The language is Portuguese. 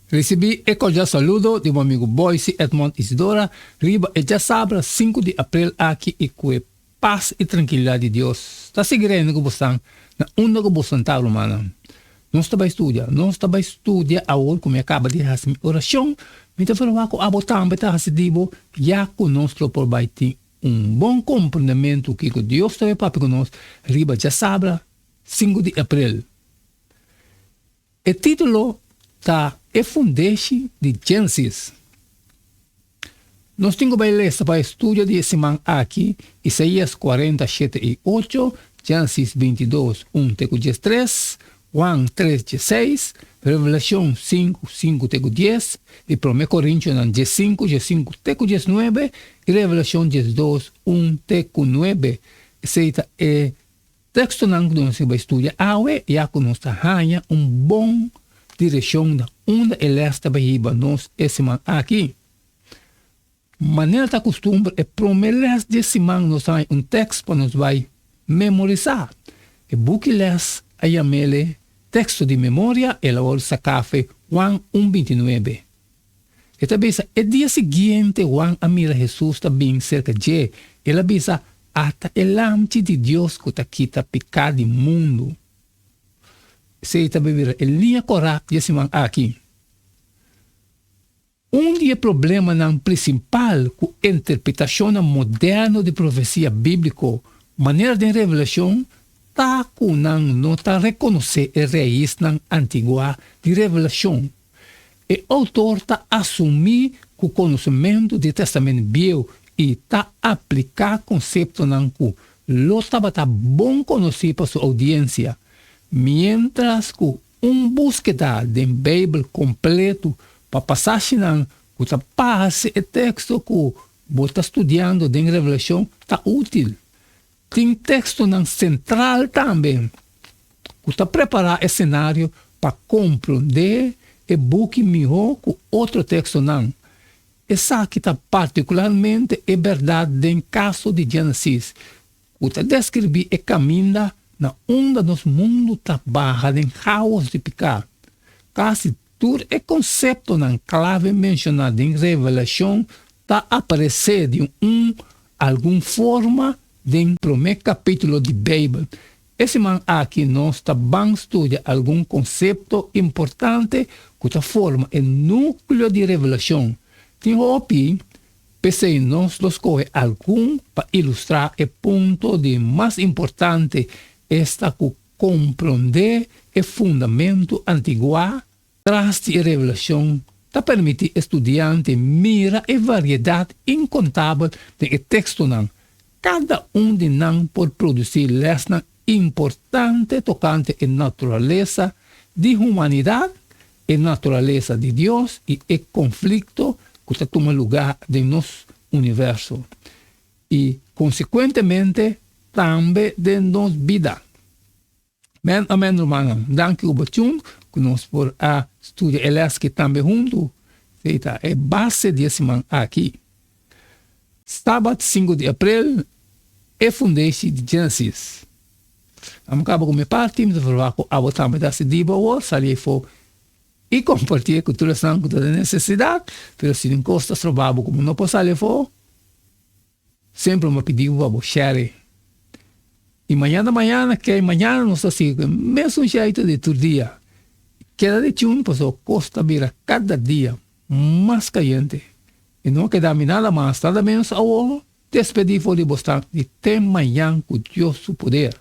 Recebi e cordial saludo de meu amigo Boyce Edmond Isidora, riba e já sabe, 5 de abril aqui e com paz e tranquilidade de Deus. Está seguindo que você na onda que você está, romana. Não está para estudar, agora como acaba de fazer minha oração, me está falando que a botar para fazer dibo, já que nós por baixo bom compreendimento que Deus está para conosco, riba já sabe, 5 de abril. O título está é fundeixe de Gênesis. Nós temos que ler para estudar de semana aqui, Isaías 47:8, Gênesis 22:1-3, Juan 3:6, Revelação 5:5-10, e 1 Coríntios 5:5-9, e Revelação 2:1-9. Esse é texto que nós vamos estudar, e a nós ganha bom direção da onde ele está para nós esse semana aqui. Maneira da costume é promessa de semana nós temos texto para nós vai memorizar. E buque les a chamele texto de memória e agora sacafe Juan 1:29. E também é dia seguinte Juan a mira Jesus também cerca de ele bisa até el lamte de Deus que está quita pecado do mundo. Se também vira a linha correta de semana aqui. Dia problema não principal com a interpretação moderna de profecia bíblica, maneira de revelação, tá com não está reconhecer a raiz na antiga de revelação. O autor está assumir o conhecimento do Testamento Velho e está aplicar conceito não que lo estava bom conhecer para sua audiência. Mientras que búsqueda de Bíblia completo para passagem que está passe o texto que você está estudando de Revelação está útil. Tem texto central também que está preparar o cenário para compreender e buscar melhor com outro texto não. Essa aqui está particularmente é verdade em caso de Gênesis, que está descreve e caminha na onda dos mundos trabalha em caos de pecado. Quase todo o conceito na clave mencionado em Revelação está aparecendo de alguma forma no primeiro capítulo de Bíblia. Esse man aqui nós vamos estudar algum conceito importante que está forma o núcleo de Revelação. Tem aqui, pensei nós escolher algum para ilustrar o ponto de mais importante está que compreender o fundamento antigo traz de revelação para permitir estudante mira a variedade incontável de texto não. Cada de nós pode produzir lesson importante tocante a natureza de humanidade, a natureza de Deus e o conflito que toma lugar no nosso universo. E, consequentemente, também de nossa vida. Amém, irmão. Danke oportun que nós por a estudar elas que também junto. Feita é base de semana aqui. Sábado 5 de abril é fundeixe de Gênesis. Acaba com minha parte, me falar com a botar me dar se diba ou sair for e compartilhar com toda a necessidade, mas se não custa trabalho como não posso sair for, sempre me pediu para share. E amanhã, que amanhã nós assim, mesmo jeito de todo dia. Queda de chum, pues costa vira cada dia mais caliente. E não queda nada mais, nada menos a hora, despedir for de bostar de ter amanhã com Deus o poder.